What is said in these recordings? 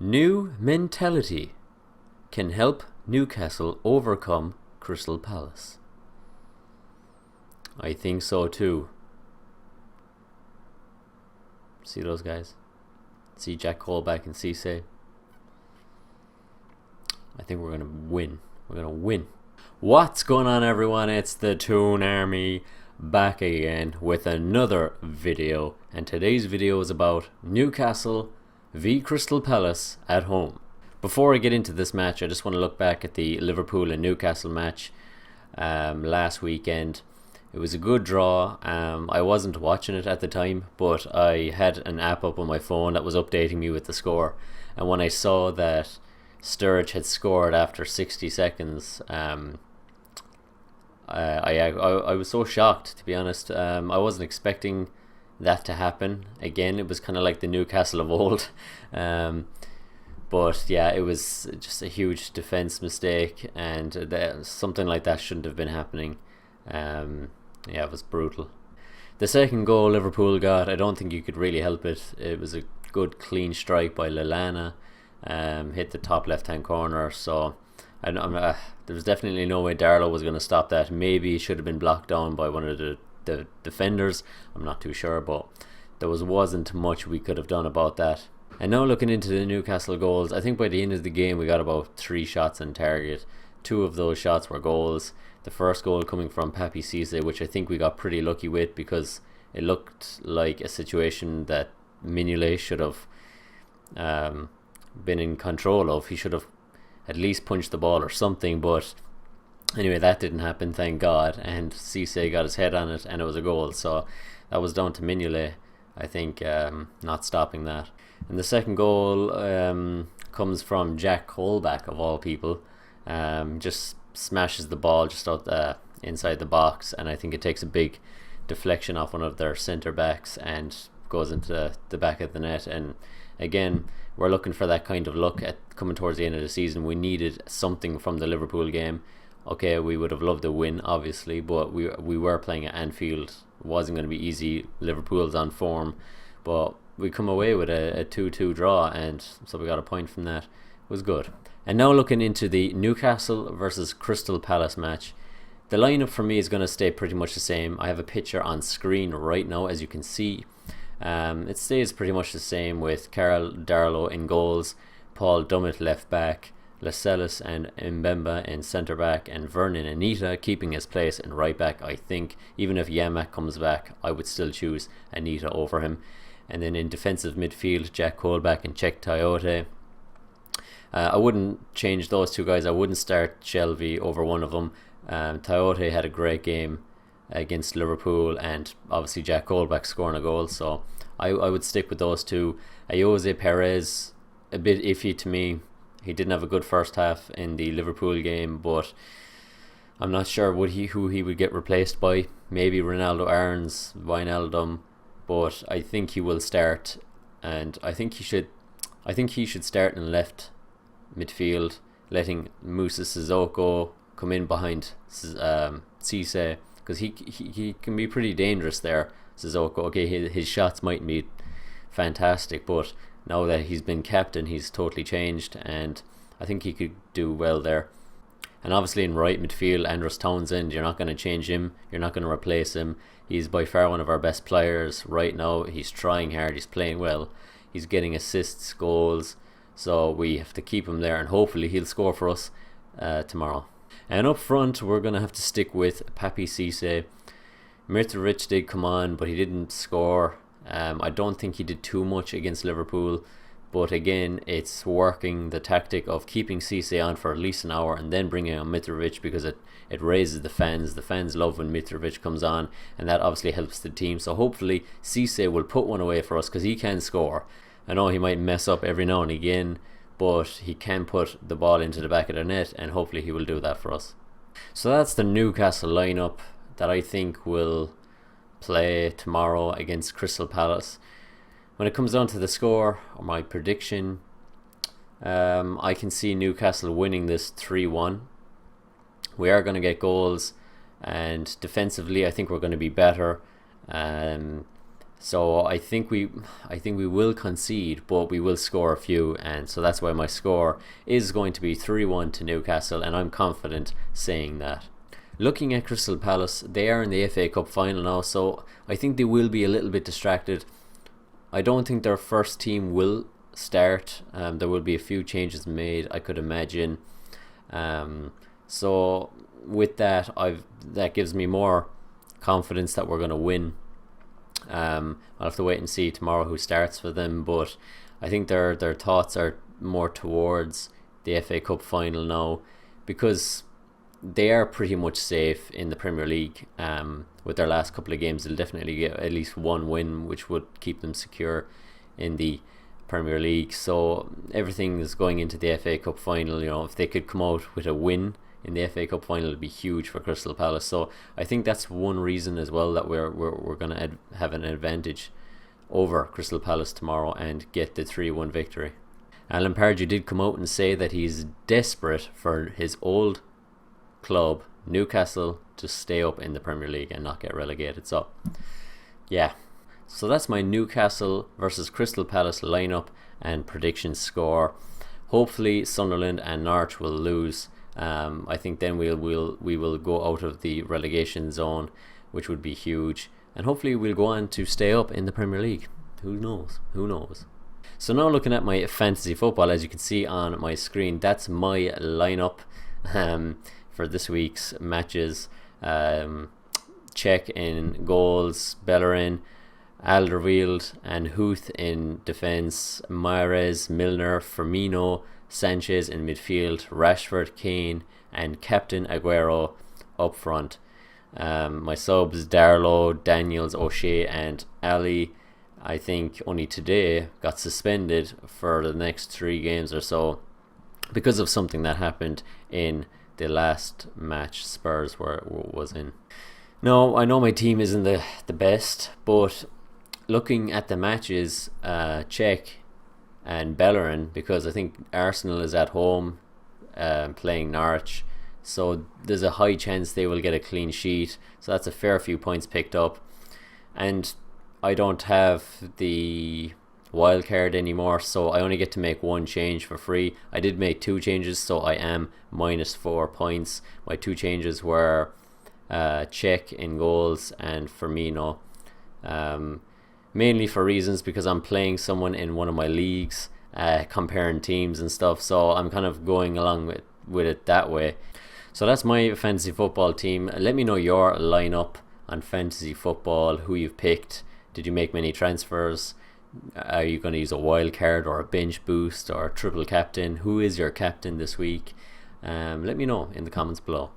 New mentality can help Newcastle overcome Crystal Palace. I think so too. See those guys? See Jack Colback and Cisse? I think we're going to win. We're going to win. What's going on, everyone? It's the Toon Army back again with another video. And today's video is about Newcastle v Crystal Palace at home. Before I get into this match, I just want to look back at the Liverpool and Newcastle match last weekend. It was a good draw. I wasn't watching it at the time, but I had an app up on my phone that was updating me with the score. And when I saw that Sturridge had scored after 60 seconds, I was so shocked, to be honest. I wasn't expecting that to happen. Again, it was kind of like the Newcastle of old. But yeah, it was just a huge defense mistake, and something like that shouldn't have been happening. Yeah, it was brutal. The second goal Liverpool got, I don't think you could really help it. It was a good clean strike by Lallana, hit the top left hand corner, so there was definitely no way Darlow was going to stop that. Maybe he should have been blocked down by one of the defenders, I'm not too sure, but there wasn't much we could have done about that. And now looking into the Newcastle goals, I think by the end of the game we got about 3 shots on target. 2 of those shots were goals. The first goal coming from Papi Cisse, which I think we got pretty lucky with, because it looked like a situation that Mignolet should have been in control of. He should have at least punched the ball or something, but anyway, that didn't happen, thank God, and Cisse got his head on it and it was a goal. So that was down to Mignolet, I think, not stopping that. And the second goal comes from Jack Colback, of all people. Just smashes the ball just out inside the box, and I think it takes a big deflection off one of their centre backs and goes into the back of the net. And again, we're looking for that kind of luck at coming towards the end of the season. We needed something from the Liverpool game. Okay, we would have loved a win, obviously, but we were playing at Anfield. It wasn't going to be easy. Liverpool's on form, but we come away with a 2-2 draw, and so we got a point from that. It was good. And now looking into the Newcastle versus Crystal Palace match, the lineup for me is going to stay pretty much the same. I have a picture on screen right now, as you can see. It stays pretty much the same, with Karl Darlow in goals, Paul Dummett left back, Lascelles and Mbemba in centre back, and Vernon Anita keeping his place in right back. I think even if Janmaat comes back, I would still choose Anita over him. And then in defensive midfield, Jack Colback and Czech Tiote. I wouldn't change those two guys. I wouldn't start Shelby over one of them. Tiote had a great game against Liverpool, and obviously Jack Colback scoring a goal, so I would stick with those two. Jose Perez, a bit iffy to me. He didn't have a good first half in the Liverpool game, but I'm not sure who he would get replaced by. Maybe Ronaldo Arns, Wijnaldum, but I think he will start, and I think he should start in left midfield, letting Moussa Sissoko come in behind Cisse, because he can be pretty dangerous there. Sissoko, okay, his shots mightn't be fantastic, but now that he's been captain, he's totally changed, and I think he could do well there. And obviously in right midfield, Andros Townsend, you're not going to change him, you're not going to replace him. He's by far one of our best players right now. He's trying hard, he's playing well, he's getting assists, goals, so we have to keep him there, and hopefully he'll score for us tomorrow. And up front, we're going to have to stick with Papi Cisse. Mitrovic did come on, but he didn't score. I don't think he did too much against Liverpool, but again, it's working the tactic of keeping Cisse on for at least an hour and then bringing on Mitrovic, because it raises the fans. The fans love when Mitrovic comes on, and that obviously helps the team. So hopefully Cisse will put one away for us, because he can score. I know he might mess up every now and again, but he can put the ball into the back of the net, and hopefully he will do that for us. So that's the Newcastle lineup that I think will play tomorrow against Crystal Palace. When it comes down to the score, or my prediction, I can see Newcastle winning this 3-1. We are going to get goals, and defensively I think we're going to be better. So I think we will concede, but we will score a few, and so that's why my score is going to be 3-1 to Newcastle, and I'm confident saying that. Looking at Crystal Palace, they are in the FA Cup final now, so I think they will be a little bit distracted. I don't think their first team will start. There will be a few changes made, I could imagine. So with that, that gives me more confidence that we're going to win. I'll have to wait and see tomorrow who starts for them, but I think their thoughts are more towards the FA Cup final now, because they are pretty much safe in the Premier League. With their last couple of games, they'll definitely get at least one win, which would keep them secure in the Premier League. So everything is going into the FA Cup final. You know, if they could come out with a win in the FA Cup final, it'd be huge for Crystal Palace. So I think that's one reason as well that we're going to have an advantage over Crystal Palace tomorrow and get the 3-1 victory. Alan Pardew did come out and say that he's desperate for his old club Newcastle to stay up in the Premier League and not get relegated. So yeah, so that's my Newcastle versus Crystal Palace lineup and prediction score. Hopefully Sunderland and Norwich will lose. I think then we will go out of the relegation zone, which would be huge, and hopefully we'll go on to stay up in the Premier League. Who knows. So now looking at my fantasy football, as you can see on my screen, that's my lineup for this week's matches. Cech in goals, Bellerin, Alderweireld and Huth in defence, Mahrez, Milner, Firmino, Sanchez in midfield, Rashford, Kane and Captain Aguero up front. My subs, Darlow, Daniels, O'Shea and Ali, I think only today got suspended for the next 3 games or so because of something that happened in the last match Spurs was in. No, I know my team isn't the best, but looking at the matches, Cech and Bellerin, because I think Arsenal is at home playing Norwich, so there's a high chance they will get a clean sheet, so that's a fair few points picked up. And I don't have the wild card anymore, so I only get to make 1 change for free. I did make 2 changes, so I am minus 4 points. My 2 changes were Cech in goals and Firmino, mainly for reasons because I'm playing someone in one of my leagues, comparing teams and stuff, so I'm kind of going along with it that way. So that's my fantasy football team. Let me know your lineup on fantasy football, who you've picked. Did you make many transfers? Are you going to use a wild card or a bench boost or a triple captain? Who is your captain this week? Let me know in the comments below.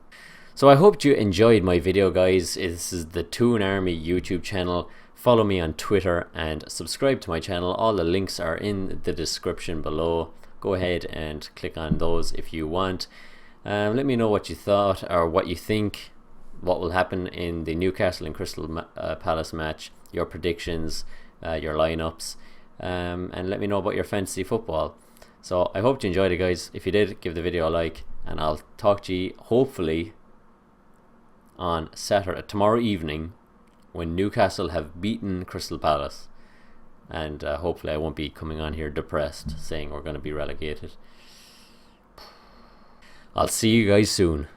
So I hope you enjoyed my video, guys. This is the Toon Army YouTube channel. Follow me on Twitter and subscribe to my channel. All the links are in the description below. Go ahead and click on those if you want. Let me know what you thought or what you think, what will happen in the Newcastle and Crystal Palace match, your predictions, your lineups, and let me know about your fantasy football. So I hope you enjoyed it, guys. If you did, give the video a like, and I'll talk to you hopefully on tomorrow evening, when Newcastle have beaten Crystal Palace, and hopefully I won't be coming on here depressed saying we're going to be relegated. I'll see you guys soon.